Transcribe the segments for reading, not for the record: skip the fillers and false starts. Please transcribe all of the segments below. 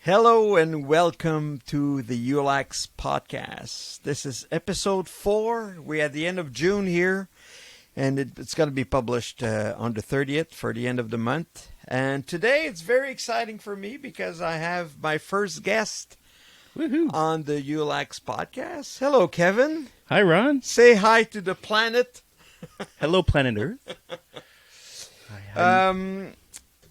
Hello and welcome to the ULAX podcast. This is episode 4. We're at the end of June here, and it's going to be published on the 30th for the end of the month. And today it's very exciting for me because I have my first guest on the ULAX podcast. Hello, Kevin. Hi, Ron. Say hi to the planet. Hello, planet Earth. Hi.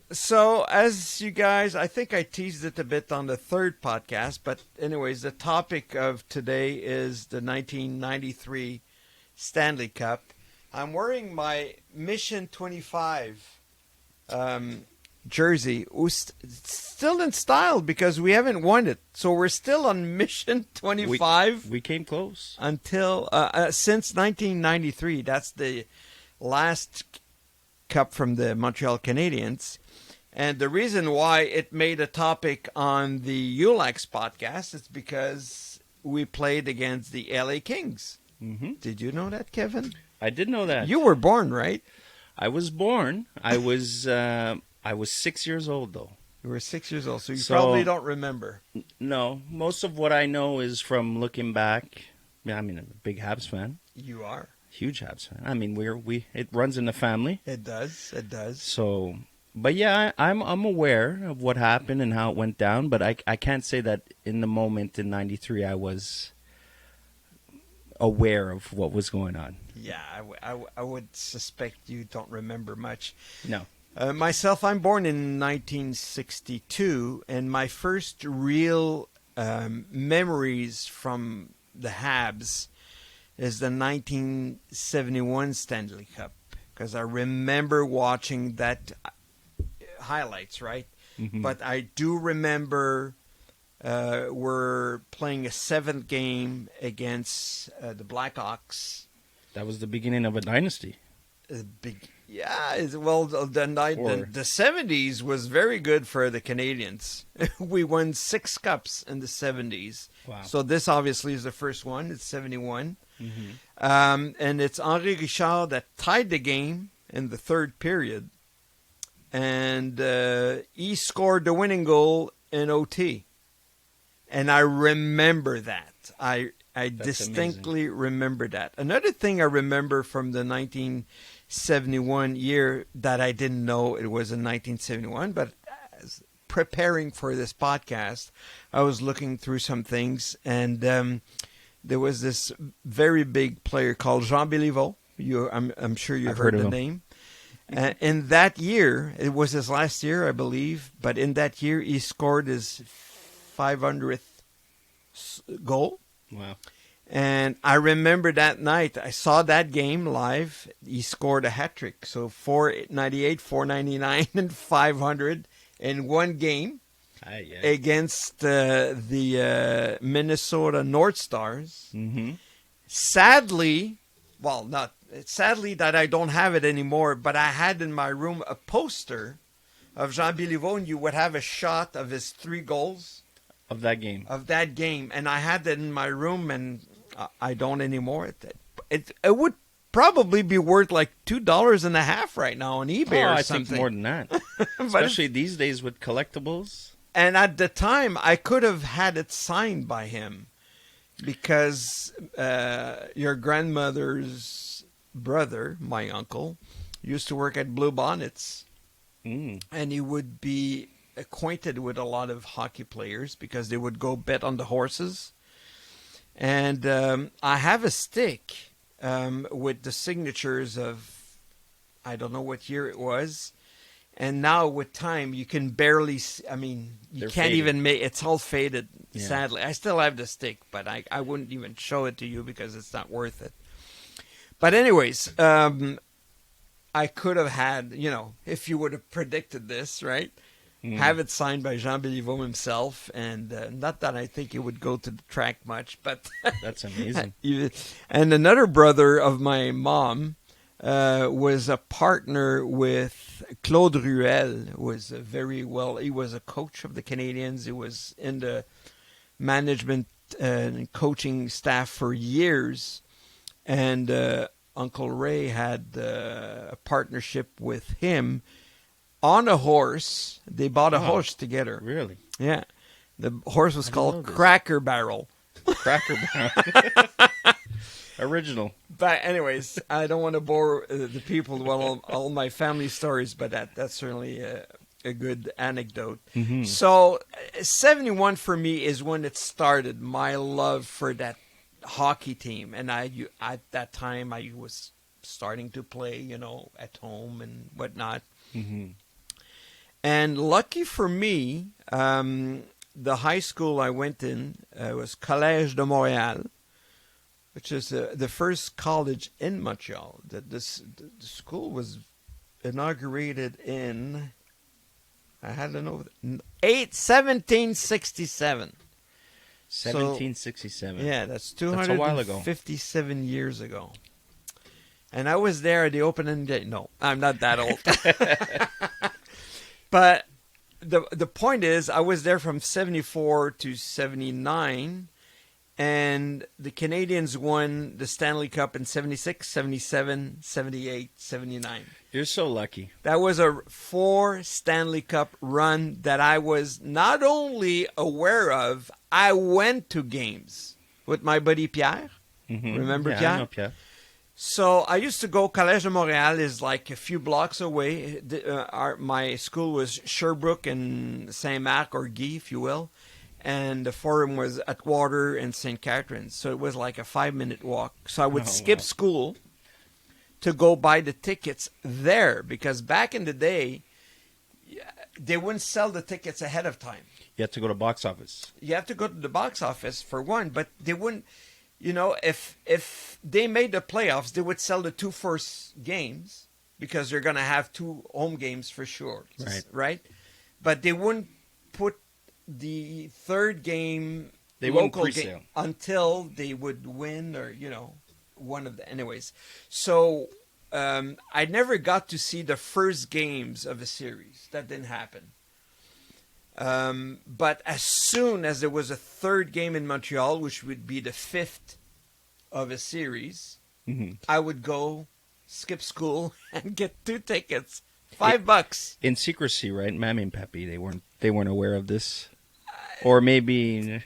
So, as you guys, I think I teased it a bit on the third podcast, but anyways, the topic of today is the 1993 Stanley Cup. I'm wearing my Mission 25 jersey, still in style because we haven't won it. So we're still on Mission 25. We came close. Until, since 1993, that's the last cup from the Montreal Canadiens. And the reason why it made a topic on the ULAX podcast is because we played against the LA Kings. Mm-hmm. Did you know that, Kevin? I did know that. You were born, right? I was born. I was 6 years old, though. You were 6 years old, so you probably don't remember. No, most of what I know is from looking back. I mean, I'm a big Habs fan. You are. Huge Habs fan. I mean, it runs in the family. It does. It does. So, but yeah, I'm aware of what happened and how it went down. But I can't say that in the moment in '93 I was aware of what was going on. Yeah, I would suspect you don't remember much. No. Myself, I'm born in 1962, and my first real memories from the Habs is the 1971 Stanley Cup, because I remember watching that highlights, right? Mm-hmm. But I do remember we're playing a 7th game against the Blackhawks. That was the beginning of a dynasty. The 70s was very good for the Canadiens. We won 6 cups in the 70s. Wow. So this obviously is the first one. It's 71. Mm-hmm. And it's Henri Richard that tied the game in the third period. And he scored the winning goal in OT. And I remember that. I distinctly remember that. Another thing I remember from the 1971 year that I didn't know it was in 1971, but as preparing for this podcast, I was looking through some things, and there was this very big player called Jean Béliveau. I'm sure you've heard the name. In that year, it was his last year, I believe, but in that year he scored his 500th goal. Wow. And I remember that night, I saw that game live. He scored a hat trick. So 498, 499, and 500 in one game against the Minnesota North Stars. Mm-hmm. Sadly that I don't have it anymore, but I had in my room a poster of Jean Béliveau, and you would have a shot of his 3 goals. Of that game. And I had that in my room, and I don't anymore. It would probably be worth like $2.50 right now on eBay or something. I think more than that. Especially these days with collectibles. And at the time, I could have had it signed by him because your grandmother's brother, my uncle, used to work at Blue Bonnets. Mm. And he would be acquainted with a lot of hockey players because they would go bet on the horses. And I have a stick with the signatures of, I don't know what year it was. And now with time, you can barely, you can't even make, it's all faded, sadly. I still have the stick, but I wouldn't even show it to you because it's not worth it. But anyways, I could have had, if you would have predicted this, right? Have it signed by Jean Béliveau himself, and not that I think he would go to the track much, but that's amazing. And another brother of my mom was a partner with Claude Ruel. He was a coach of the Canadiens. He was in the management and coaching staff for years, and Uncle Ray had a partnership with him on a horse. They bought a horse together. Really? Yeah. The horse was I didn't called know this. Cracker Barrel. Cracker Barrel. Original. But anyways, I don't want to bore the people with all my family stories, but that's certainly a good anecdote. Mm-hmm. So 71 for me is when it started, my love for that hockey team. And at that time, I was starting to play, at home and whatnot. Mm-hmm. And lucky for me, the high school I went in was Collège de Montréal, which is the first college in Montreal. The school was inaugurated in, I had to know, 1767. 1767. Yeah, that's That's a while ago. 257 years ago. And I was there at the opening day. No, I'm not that old. But the point is, I was there from 74 to 79, and the Canadians won the Stanley Cup in 76, 77, 78, 79. You're so lucky. That was a 4 Stanley Cup run that I was not only aware of, I went to games with my buddy Pierre. Mm-hmm. Remember yeah, Pierre? I know Pierre. So I used to go, Collège de Montréal is like a few blocks away. My school was Sherbrooke and Saint-Marc, or Guy, if you will. And the forum was at Water and St. Catharines. So it was like a 5-minute walk. So I would skip school to go buy the tickets there. Because back in the day, they wouldn't sell the tickets ahead of time. You have to go to box office. You have to go to the box office for one, but they wouldn't. If they made the playoffs, they would sell the 2 first games because they're going to have 2 home games for sure. Right? But they wouldn't put the third game, They wouldn't local pre-sale. game, until they would win or, one of the. Anyways. So I never got to see the first games of a series. That didn't happen. But as soon as there was a third game in Montreal, which would be the 5th of a series, Mm-hmm. I would go skip school and get 2 tickets, $5. In secrecy, right? Mammy and Pappy, they weren't aware of this. Or maybe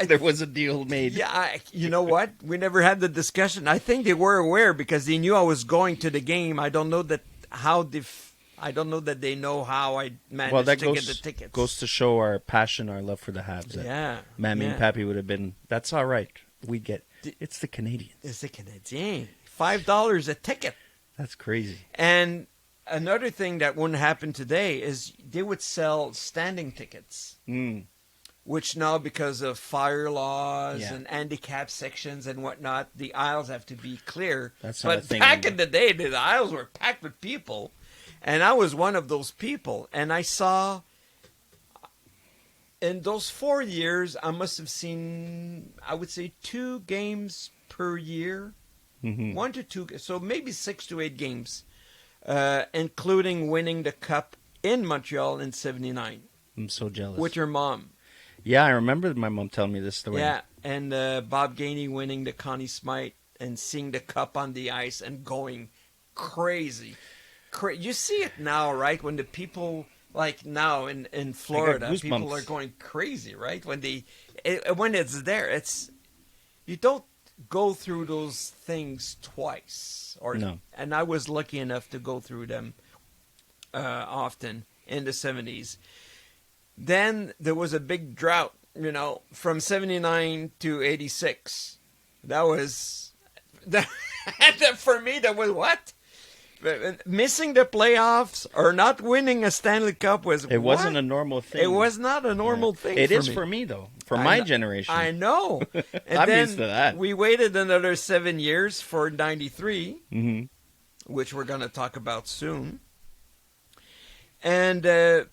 there was a deal made. Yeah, you know what? We never had the discussion. I think they were aware because they knew I was going to the game. I don't know that they know how I managed to get the tickets. Goes to show our passion, our love for the Habs. Yeah. Mammy and Pappy would have been, that's all right. It's the Canadians. It's the Canadiens. $5 a ticket. That's crazy. And another thing that wouldn't happen today is they would sell standing tickets. Mm. Which now, because of fire laws and handicap sections and whatnot, the aisles have to be clear. That's not a but thing back anymore. in the day, the aisles were packed with people. And I was one of those people. And I saw, in those 4 years, I must have seen, I would say, 2 games per year. Mm-hmm. 1 to 2, so maybe 6 to 8 games, including winning the Cup in Montreal in 79 I'm so jealous. with your mom. Yeah, I remember my mom telling me this story. Yeah, and Bob Gainey winning the Connie Smythe and seeing the cup on the ice and going crazy. You see it now, right? When the people, like now in Florida, people goosebumps. are going crazy, right? When it's there, you don't go through those things twice. No. And I was lucky enough to go through them often in the 70s. Then there was a big drought, from 79 to 86. That was, for me, that was what? Missing the playoffs or not winning a Stanley Cup was It wasn't a normal thing. It was not a normal thing It for is me. for me, though. For my generation. I know. And I'm then used to that. we waited another 7 years for 93, Mm-hmm. which we're going to talk about soon. And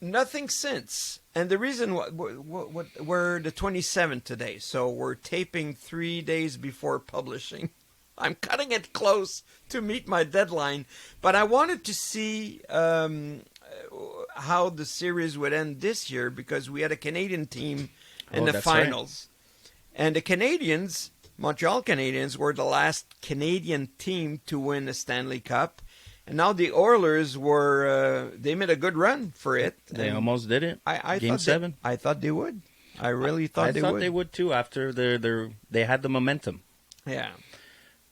nothing since. And the reason we're the 27th today, so we're taping 3 days before publishing. I'm cutting it close to meet my deadline, but I wanted to see how the series would end this year because we had a Canadian team in the that's finals. Right. And the Canadians, Montreal Canadiens, were the last Canadian team to win a Stanley Cup. And now the Oilers they made a good run for it. They and almost did it. I Game thought 7. I thought they would. I really thought they would. I thought they would too after they had the momentum. Yeah.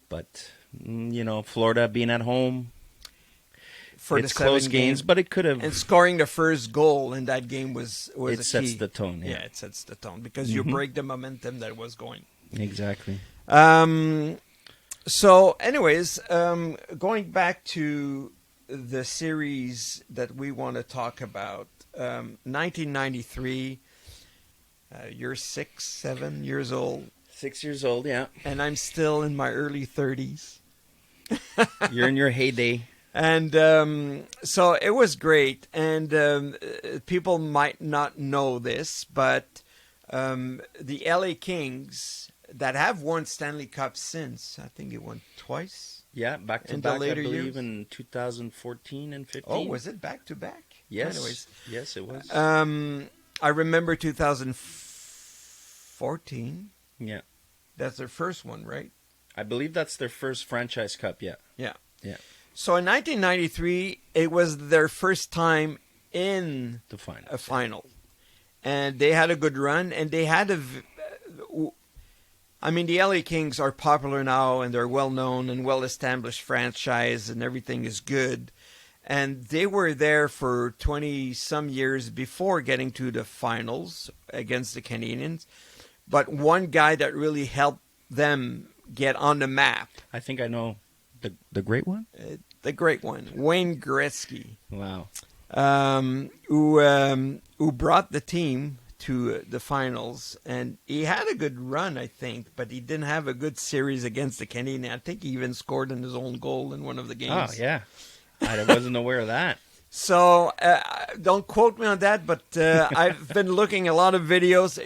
But, Florida being at home, For it's the 7 close games, but it could have. And scoring the first goal in that game was It a sets key. the tone. Yeah, Yeah, it sets the tone because you break the momentum that was going. exactly. So, anyways, going back to the series that we want to talk about, 1993. You're 6, 7 years old, 6 years old, yeah. and I'm still in my early 30s. You're in your heyday. And so it was great. And people might not know this, but the LA Kings that have won Stanley Cup since, I think it won twice. Yeah, back to In the back, I later believe, years? in 2014 and 15. Oh, was it back to back? Yes. Anyways, Yes, it was. I remember 2014. Yeah. That's their first one, right? I believe that's their first franchise cup, yeah. Yeah. Yeah. So in 1993, it was their first time in The final. a final. And they had a good run, and they had the LA Kings are popular now, and they're well-known and well-established franchise, and everything is good. And they were there for 20-some years before getting to the finals against the Canadians. But one guy that really helped them get on the map, I think I know the great one. the great one, Wayne Gretzky, Wow. who brought the team to the finals. And he had a good run, I think, but he didn't have a good series against the Canadians. I think he even scored in his own goal in one of the games. Oh, yeah. I wasn't aware of that. So don't quote me on that, but I've been looking a lot of videos.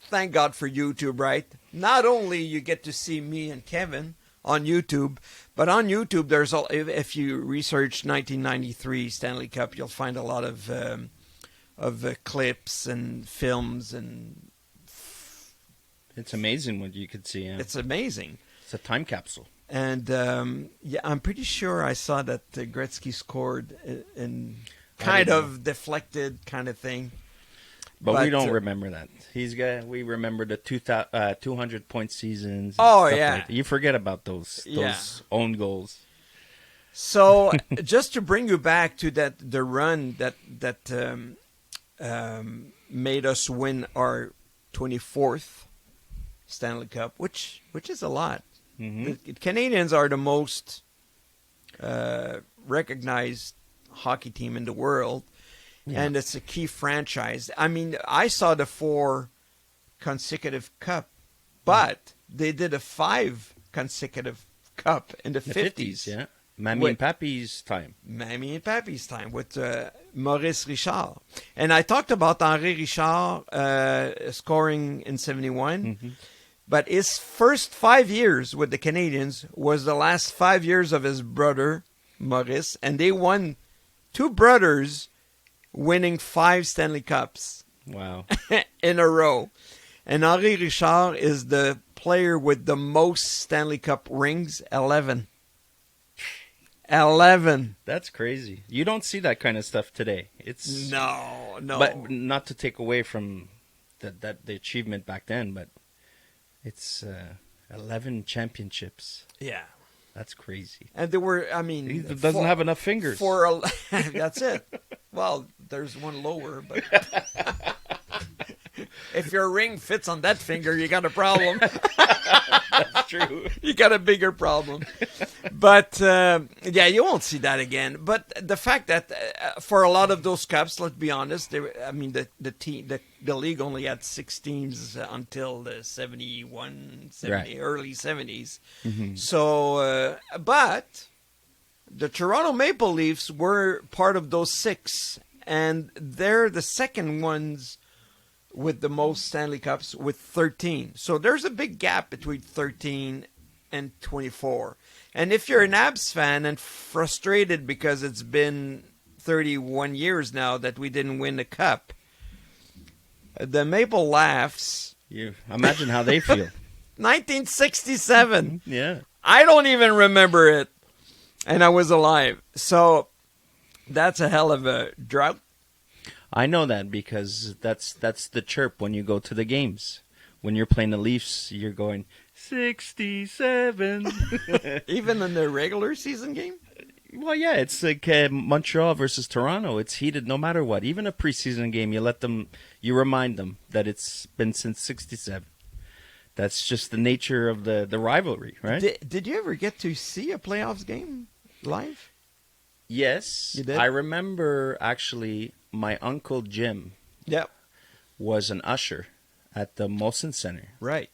Thank God for YouTube, right? Not only you get to see me and Kevin on YouTube, but on YouTube there's if you research 1993 Stanley Cup, you'll find a lot of clips and films, and It's amazing what you could see. Yeah. it's amazing. It's a time capsule. And I'm pretty sure I saw that Gretzky scored in kind of deflected kind of thing. But we don't remember that. We remember the 200-point seasons. Oh, stuff yeah. like that. You forget about those own goals. So just to bring you back to the run that made us win our 24th Stanley Cup, which is a lot. Mm-hmm. The Canadians are the most recognized hockey team in the world, and it's a key franchise. I mean, I saw the 4 consecutive cup, but they did a 5 consecutive cup in the 50s. Yeah. Mammy and Pappy's time. Mammy and Pappy's time with Maurice Richard. And I talked about Henri Richard scoring in 71. Mm-hmm. But his first 5 years with the Canadians was the last 5 years of his brother, Maurice. And they won, 2 brothers winning 5 Stanley Cups Wow. in a row. And Henri Richard is the player with the most Stanley Cup rings, 11. 11. That's crazy. You don't see that kind of stuff today. It's No. But not to take away from the achievement back then, but it's 11 championships. Yeah. That's crazy. And there were, He doesn't have enough fingers. That's it. Well, there's one lower, but if your ring fits on that finger, you got a problem. That's true. You got a bigger problem. But you won't see that again. But the fact that for a lot of those cups, let's be honest, the league only had 6 teams until the 71, 70, Right. early 70s. Mm-hmm. So, but the Toronto Maple Leafs were part of those 6, and they're the second ones with the most Stanley Cups with 13. So there's a big gap between 13 and 24. And if you're an Abs fan and frustrated because it's been 31 years now that we didn't win the Cup, the Maple laughs. You imagine how they feel. 1967. Yeah. I don't even remember it. And I was alive. So that's a hell of a drought. I know that because that's the chirp when you go to the games. When you're playing the Leafs, you're going 67. Even in the regular season game? Well, yeah, it's like Montreal versus Toronto. It's heated no matter what. Even a preseason game, you remind them that it's been since 67. That's just the nature of the rivalry, right? Did you ever get to see a playoffs game live? Yes. You did? I remember, actually, my uncle Jim Yep. was an usher at the Molson Center. Right.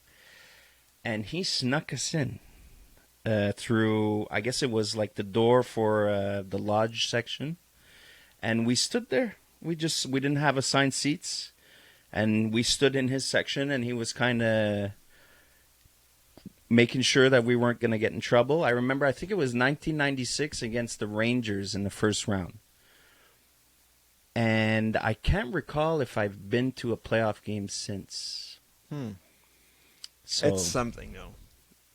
And he snuck us in through, I guess it was like the door for the lodge section. And we stood there. We didn't have assigned seats. And we stood in his section, and he was kind of making sure that we weren't going to get in trouble. I remember, I think it was 1996 against the Rangers in the first round. And I can't recall if I've been to a playoff game since. So It's something, though.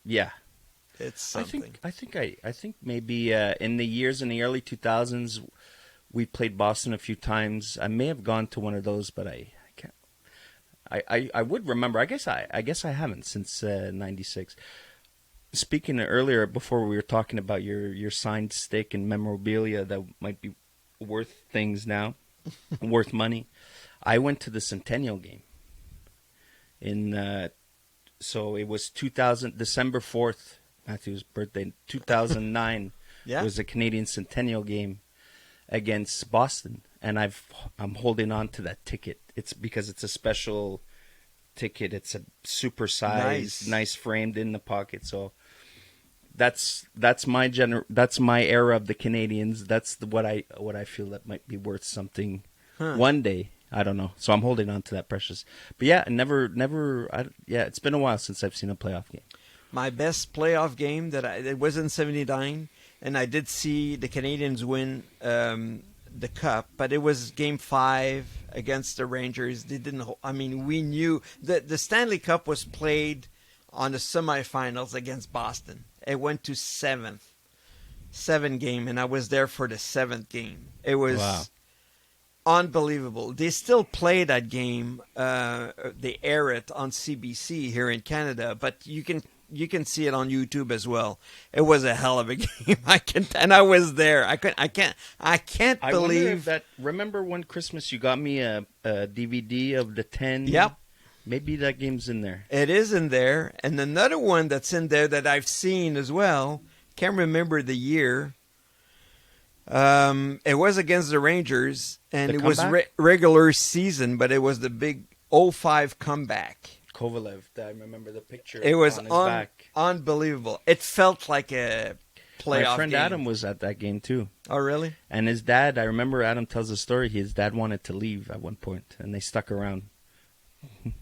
yeah, It's something. I think maybe in the early 2000s, we played Boston a few times. I may have gone to one of those, but I can't. I would remember. I guess I haven't since '96. Speaking earlier, before we were talking about your signed stick and memorabilia that might be worth things now, worth money. I went to the Centennial game so it was December 4th, Matthew's birthday, 2009. Yeah. It was a Canadian Centennial game against Boston, and I'm holding on to that ticket. It's because it's a special ticket. It's a super size, nice framed in the pocket. So that's my era of the Canadians. That's what I feel that might be worth something one day. I don't know. So I'm holding on to that precious. But yeah, it's been a while since I've seen a playoff game. My best playoff game it was in '79, and I did see the Canadians win the Cup, but it was Game 5 against the Rangers. They didn't. We knew that the Stanley Cup was played on the semifinals against Boston. It went to 7 game, and I was there for the 7th game. It was. Wow. Unbelievable. They still play that game. They air it on CBC here in Canada, but you can see it on YouTube as well. It was a hell of a game. And I was there. I can't believe that. Remember one Christmas you got me a DVD of the 10? Yep. Maybe that game's in there. It is in there. And another one that's in there that I've seen as well. Can't remember the year. It was against the Rangers, and it was regular season, but it was the big 05 comeback. Kovalev, I remember the picture. It was on his back. Unbelievable. It felt like a playoff My friend game. Adam was at that game too. Oh, really? And his dad, I remember Adam tells the story, his dad wanted to leave at one point, and they stuck around.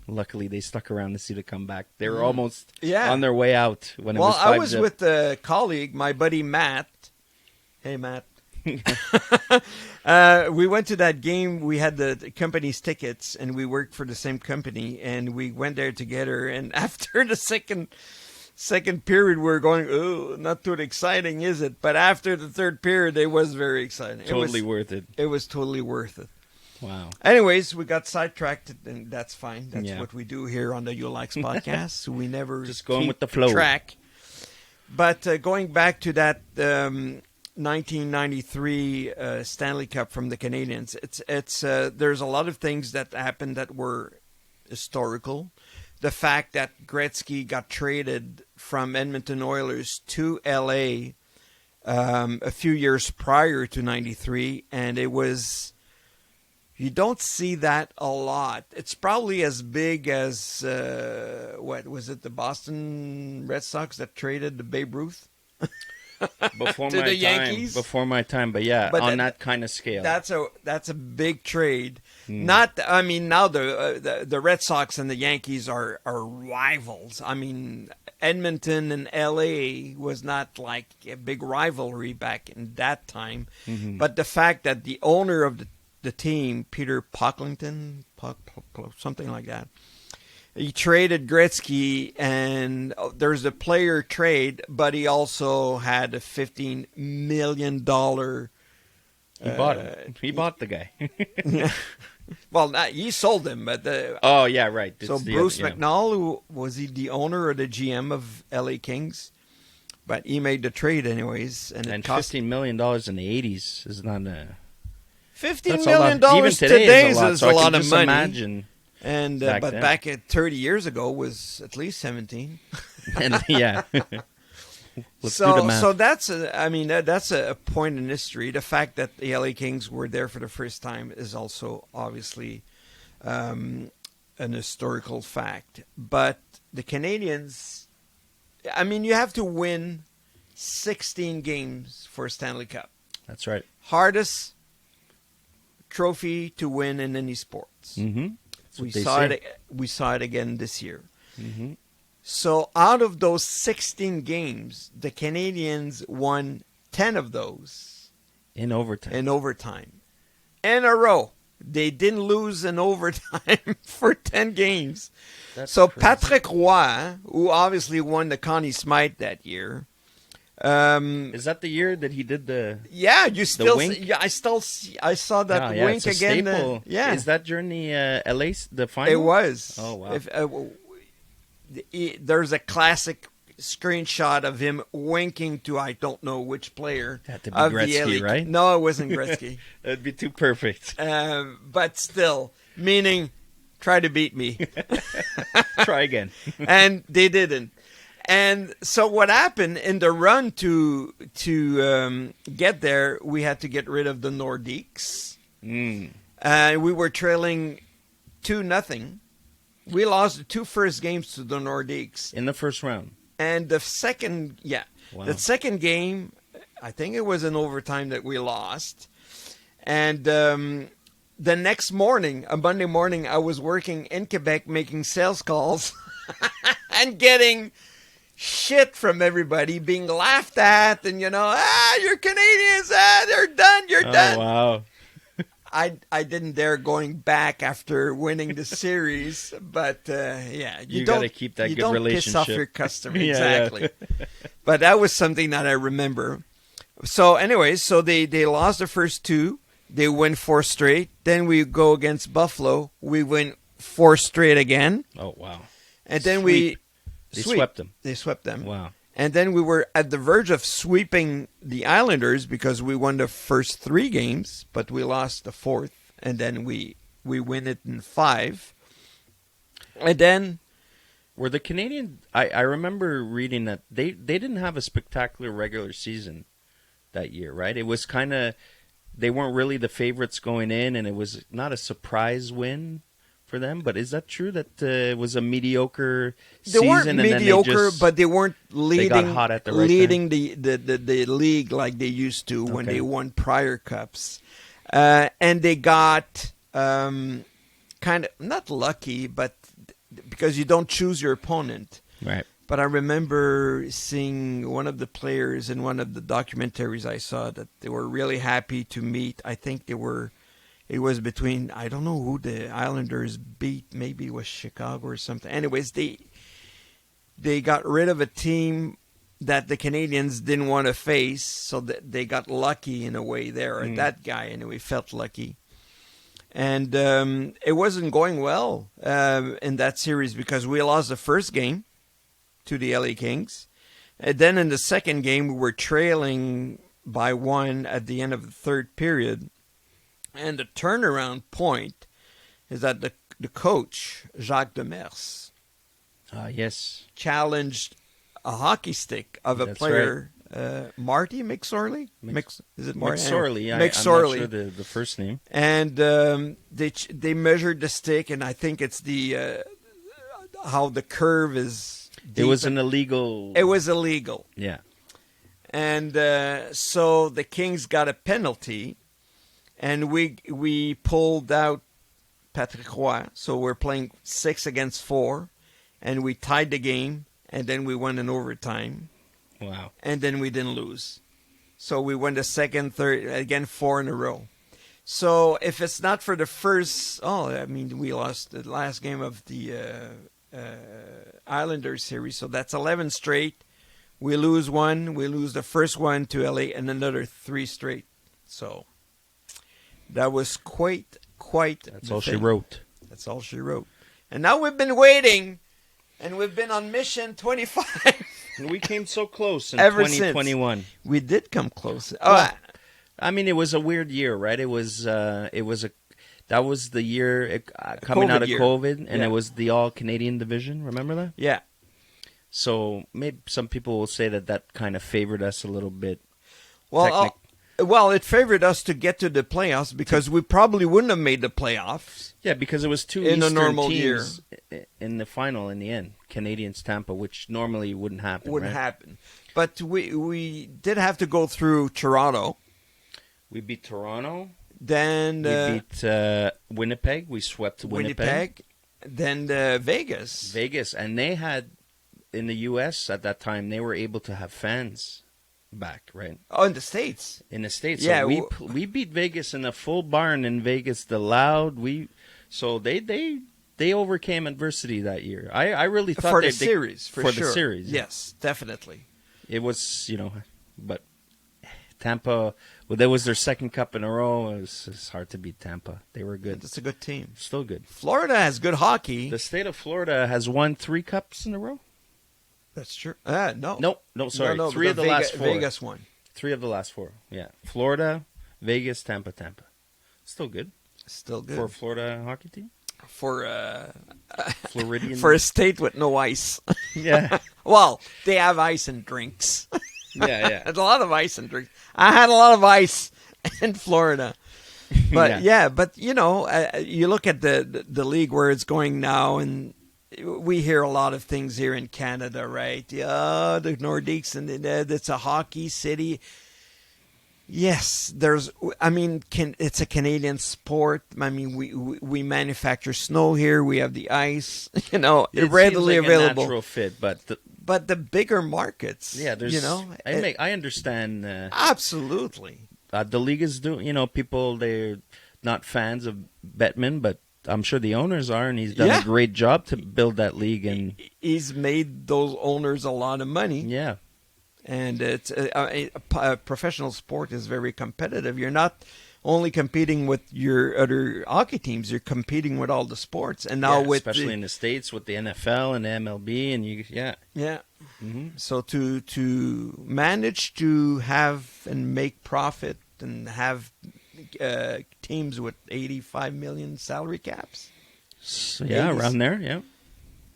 Luckily, they stuck around to see the comeback. They were almost on their way out when it was 5-0. Well, I was with a colleague, my buddy Matt. Hey, Matt. We went to that game. We had the company's tickets, and we worked for the same company, and we went there together. And after the second period, we were going, "Oh, not too exciting, is it?" But after the third period, it was very exciting. Totally worth it. It was totally worth it. Wow. Anyways, we got sidetracked, and that's fine. That's Yeah. what we do here on the ULX podcast. So we never Just going keep with the flow. track. But going back to that 1993 Stanley Cup from the Canadians, it's there's a lot of things that happened that were historical. The fact that Gretzky got traded from Edmonton Oilers to LA a few years prior to '93, and it was. You don't see that a lot. It's probably as big as, what was it, the Boston Red Sox that traded the Babe Ruth? Before to my the time. Yankees? Before my time, but yeah, But on that kind of scale. That's a big trade. Now the Red Sox and the Yankees are rivals. Edmonton and LA was not like a big rivalry back in that time. Mm-hmm. But the fact that the owner of the team, Peter Pocklington, something like that, he traded Gretzky, and there's a player trade, but he also had a $15 million. He bought him. He bought the guy. Well, he sold him, but oh yeah, right. So Bruce McNall, who was he the owner or the GM of LA Kings? But he made the trade anyways, and it cost $15 million in the '80s is not a $15 million today is a lot of money. Imagine. And back at 30 years ago was at least 17. And yeah. So that's a point in history. The fact that the LA Kings were there for the first time is also obviously an historical fact. But the Canadians, you have to win 16 games for a Stanley Cup. That's right. Hardest trophy to win in any sports. Mm-hmm. We saw it again this year. Mm-hmm. So out of those 16 games, the Canadians won 10 of those. In overtime. In a row. They didn't lose in overtime for 10 games. That's so crazy. Patrick Roy, who obviously won the Connie Smythe that year. Is that the year that he did the? Yeah, you still. wink? Yeah, I saw that wink it's a again. Staple. Yeah, is that during the LA the final? It was. Oh wow! There's a classic screenshot of him winking to I don't know which player. Had to be Gretzky, right? No, it wasn't Gretzky. That'd be too perfect. But still, meaning try to beat me. Try again. And they didn't. And so what happened in the run to get there, we had to get rid of the Nordiques. We were trailing 2-0. We lost the 2 first games to the Nordiques. In the first round. And the second, the second game, I think it was in overtime that we lost. And the next morning, a Monday morning, I was working in Quebec making sales calls and getting shit from everybody, being laughed at, and you're Canadians, they're done, you're done. Oh wow! I didn't dare going back after winning the series, but you got to keep that good relationship. Piss off your customer, Yeah. exactly. But that was something that I remember. So, anyways, they lost the first 2. They win 4 straight. Then we go against Buffalo. We win 4 straight again. Oh wow! And then They swept them. They swept them. Wow. And then we were at the verge of sweeping the Islanders because we won the first 3 games, but we lost the 4th. And then we win it in 5. And then... Were the Canadians... I remember reading that they didn't have a spectacular regular season that year, right? It was kind of... They weren't really the favorites going in, and it was not a surprise win for them, but is that true that it was a mediocre season? They weren't and mediocre, but they weren't leading. They got hot at the right leading the league like they used to when they won prior cups, and they got kind of not lucky, but because you don't choose your opponent, right? But I remember seeing one of the players in one of the documentaries I saw that they were really happy to meet. I think they were. It was between, I don't know who the Islanders beat. Maybe it was Chicago or something. Anyways, they got rid of a team that the Canadians didn't want to face, so that they got lucky in a way there. That guy, anyway, felt lucky. And it wasn't going well in that series because we lost the first game to the LA Kings. And then in the second game, we were trailing by 1 at the end of the third period. And the turnaround point is that the coach, Jacques Demers, challenged a hockey stick of a player, right. Marty McSorley? Is it Marty? McSorley, McSorley. I'm not sure the first name. And they measured the stick, and I think it's the how the curve is deep. It was an illegal... It was illegal. Yeah. And so the Kings got a penalty. And we pulled out Patrick Roy, so we're playing 6 against 4, and we tied the game, and then we won in overtime. Wow! And then we didn't lose, so we won the second, third, again 4 in a row. So if it's not for the first, we lost the last game of the Islanders series. So that's 11 straight. We lose one. We lose the first one to LA and another 3 straight. So that was quite. That's all she wrote. That's all she wrote. And now we've been waiting, and we've been on mission 25. And we came so close in Ever 2021. Since. We did come close. I mean, it was a weird year, right? That was the year coming out of COVID, and it was the all-Canadian division. Remember that? Yeah. So maybe some people will say that kind of favored us a little bit. Well, it favored us to get to the playoffs because we probably wouldn't have made the playoffs. Yeah, because it was two in Eastern a normal teams year in the final in the end. Canadians Tampa, which normally wouldn't happen. Wouldn't happen. But we did have to go through Toronto. We beat Toronto. Then we beat Winnipeg. We swept Winnipeg. Then Vegas. And they had in the U.S. at that time they were able to have fans back, right? Oh, in the States. In the States, yeah. So we beat Vegas in a full barn in Vegas. The loud so they overcame adversity that year. I really thought for the series for sure. The series, yes, definitely. It was but Tampa. Well, that was their second cup in a row. It's hard to beat Tampa. They were good. It's a good team. Still good. Florida has good hockey. The state of Florida has won 3 cups in a row. That's true. No. No, sorry. No, 3 of the last 4. Vegas won. 3 of the last 4. Yeah. Florida, Vegas, Tampa. Still good. Still good. For a Florida hockey team? For Floridian. For a state with no ice. Yeah. Well, they have ice and drinks. Yeah. There's a lot of ice and drinks. I had a lot of ice in Florida. But but you look at the league where it's going now, and we hear a lot of things here in Canada, right? Yeah, the Nordiques, and it's a hockey city. Yes, it's a Canadian sport. I mean, we manufacture snow here. We have the ice, it readily seems like available. A natural fit, but the bigger markets, I understand. Absolutely. The league is doing. People they're not fans of Bettman, but I'm sure the owners are, and he's done a great job to build that league. And he's made those owners a lot of money. Yeah. And it's a professional sport is very competitive. You're not only competing with your other hockey teams; you're competing with all the sports. And now, especially in the States, with the NFL and the MLB, and Mm-hmm. So to manage to have and make profit and have teams with 85 million salary caps, around there, yeah.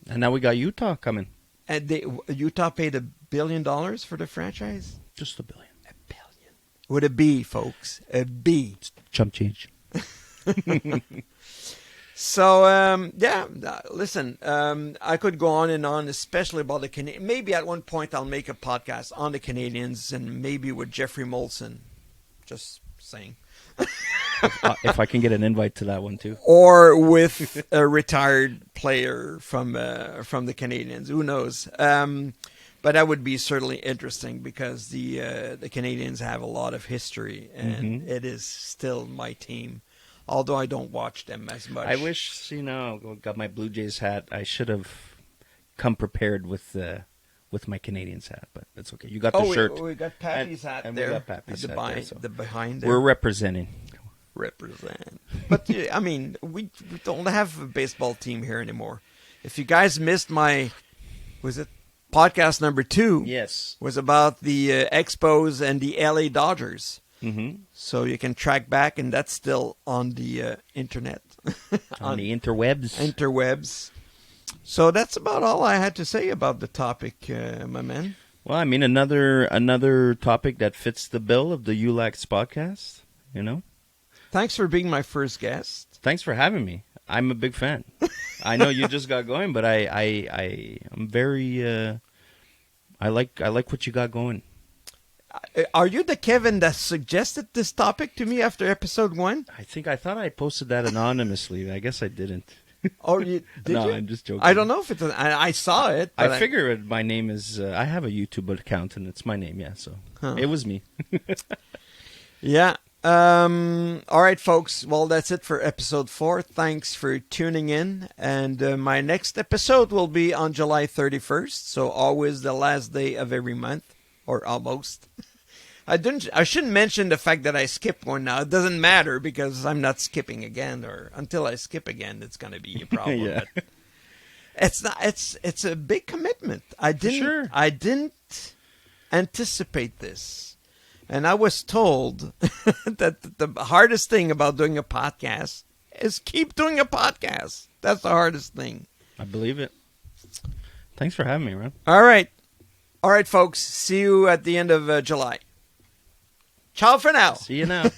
And now we got Utah coming. And Utah paid $1 billion for the franchise? Just $1 billion. $1 billion. With a B, folks. A B. It's chump change. So, listen, I could go on and on, especially about the Canadians. Maybe at one point I'll make a podcast on the Canadians, and maybe with Jeffrey Molson. Just saying. If I can get an invite to that one too, or with a retired player from the Canadians, who knows? But that would be certainly interesting because the Canadians have a lot of history, and it is still my team. Although I don't watch them as much. I wish got my Blue Jays hat. I should have come prepared with my Canadians hat, but that's okay. You got the shirt. We got Pappy's hat there. We got Pappy's hat there, so. The behind there. We're representing. But I mean, we don't have a baseball team here anymore. If you guys missed podcast number 2? Yes, was about the Expos and the LA Dodgers. Mm-hmm. So you can track back, and that's still on the internet, on the interwebs. So that's about all I had to say about the topic, my man. Well, I mean, another topic that fits the bill of the ULAX podcast. Thanks for being my first guest. Thanks for having me. I'm a big fan. I know you just got going, but I'm very. I like what you got going. Are you the Kevin that suggested this topic to me after episode 1? I thought I posted that anonymously. I guess I didn't. Oh, did you? No, I'm just joking. I don't know if it's. I saw it. I figured my name is. I have a YouTube account and it's my name. Yeah, so it was me. Yeah. All right, folks. Well, that's it for episode 4. Thanks for tuning in. And my next episode will be on July 31st. So always the last day of every month, or almost. I shouldn't mention the fact that I skipped one now. It doesn't matter because I'm not skipping again, or until I skip again, it's going to be a problem. Yeah. But it's not. It's a big commitment. I didn't anticipate this. And I was told that the hardest thing about doing a podcast is keep doing a podcast. That's the hardest thing. I believe it. Thanks for having me, Ron. All right. All right, folks. See you at the end of July. Ciao for now. See you now.